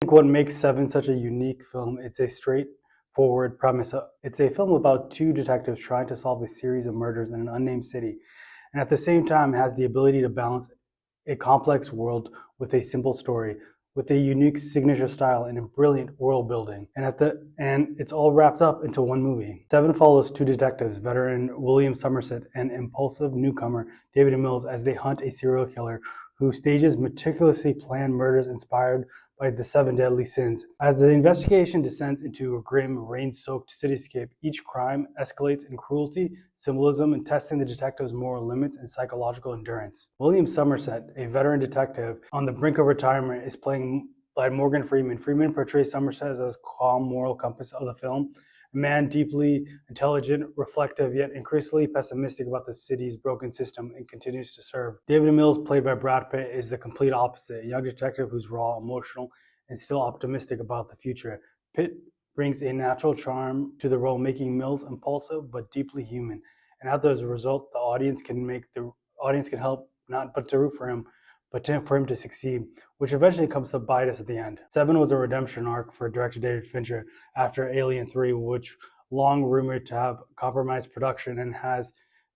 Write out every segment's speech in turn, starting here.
think what makes Seven such a unique film, it's a straightforward premise. It's a film about two detectives trying to solve a series of murders in an unnamed city, and at the same time has the ability to balance a complex world with a simple story, with a unique signature style and a brilliant world building. And it's all wrapped up into one movie. Seven follows two detectives, veteran William Somerset and impulsive newcomer David Mills, as they hunt a serial killer who stages meticulously planned murders inspired by the seven deadly sins. As the investigation descends into a grim, rain-soaked cityscape, each crime escalates in cruelty, symbolism, and testing the detective's moral limits and psychological endurance. William Somerset, a veteran detective on the brink of retirement, is playing by Morgan Freeman. Freeman portrays Somerset as a calm moral compass of the film, a man deeply intelligent, reflective, yet increasingly pessimistic about the city's broken system and continues to serve. David Mills, played by Brad Pitt, is the complete opposite, a young detective who's raw, emotional, and still optimistic about the future. Pitt brings a natural charm to the role, making Mills impulsive but deeply human. And as a result, the audience can help not but to root for him, but for him to succeed, which eventually comes to bite us at the end. Seven was a redemption arc for director David Fincher after Alien 3, which long rumored to have compromised production and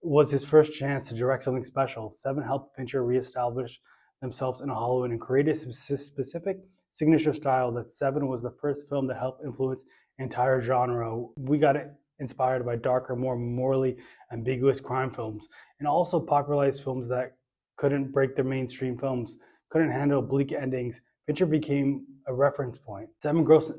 was his first chance to direct something special. Seven helped Fincher reestablish themselves in Hollywood and create a specific signature style that Seven was the first film to help influence entire genre. We got it inspired by darker, more morally ambiguous crime films, and also popularized films that couldn't break their mainstream films, couldn't handle bleak endings. Fincher became a reference point. Seven grossed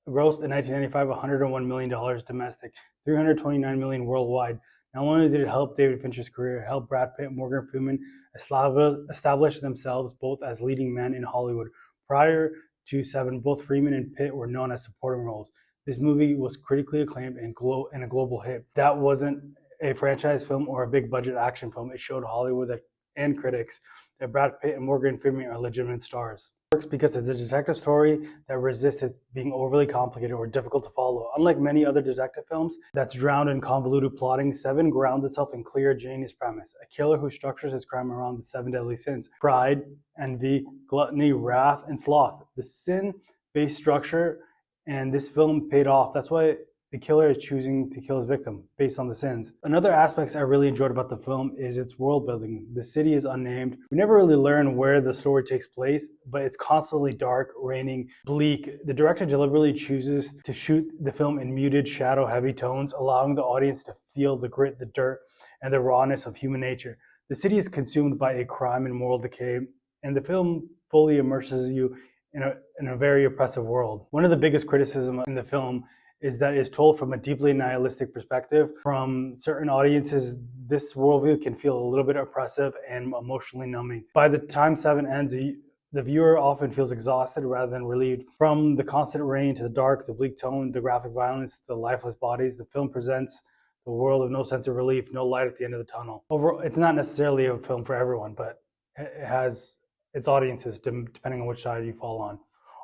in 1995 $101 million domestic, $329 million worldwide. Not only did it help David Fincher's career, it helped Brad Pitt and Morgan Freeman establish themselves both as leading men in Hollywood. Prior to Seven, both Freeman and Pitt were known as supporting roles. This movie was critically acclaimed and a global hit. That wasn't a franchise film or a big budget action film. It showed Hollywood and critics that Brad Pitt and Morgan Freeman are legitimate stars. It works because it's a detective story that resisted being overly complicated or difficult to follow. Unlike many other detective films that's drowned in convoluted plotting, Seven grounds itself in clear, genius premise. A killer who structures his crime around the seven deadly sins: pride, envy, gluttony, wrath, and sloth. The sin-based structure, and this film paid off. That's why the killer is choosing to kill his victim based on the sins. Another aspect I really enjoyed about the film is its world building. The city is unnamed. We never really learn where the story takes place, but it's constantly dark, raining, bleak. The director deliberately chooses to shoot the film in muted, shadow-heavy tones, allowing the audience to feel the grit, the dirt, and the rawness of human nature. The city is consumed by a crime and moral decay, and the film fully immerses you in a very oppressive world. One of the biggest criticisms in the film is that it's told from a deeply nihilistic perspective. From certain audiences, this worldview can feel a little bit oppressive and emotionally numbing. By the time Seven ends, the viewer often feels exhausted rather than relieved. From the constant rain to the dark, the bleak tone, the graphic violence, the lifeless bodies, the film presents the world of no sense of relief, no light at the end of the tunnel. Overall, it's not necessarily a film for everyone, but it has its audiences depending on which side you fall on.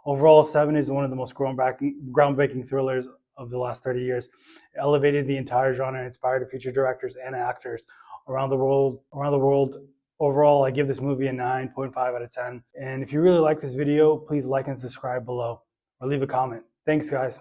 Overall, Seven is one of the most groundbreaking thrillers of the last 30 years. It elevated the entire genre and inspired future directors and actors around the world. Overall, I give this movie a 9.5 out of 10. And if you really like this video, please like and subscribe below or leave a comment. Thanks, guys.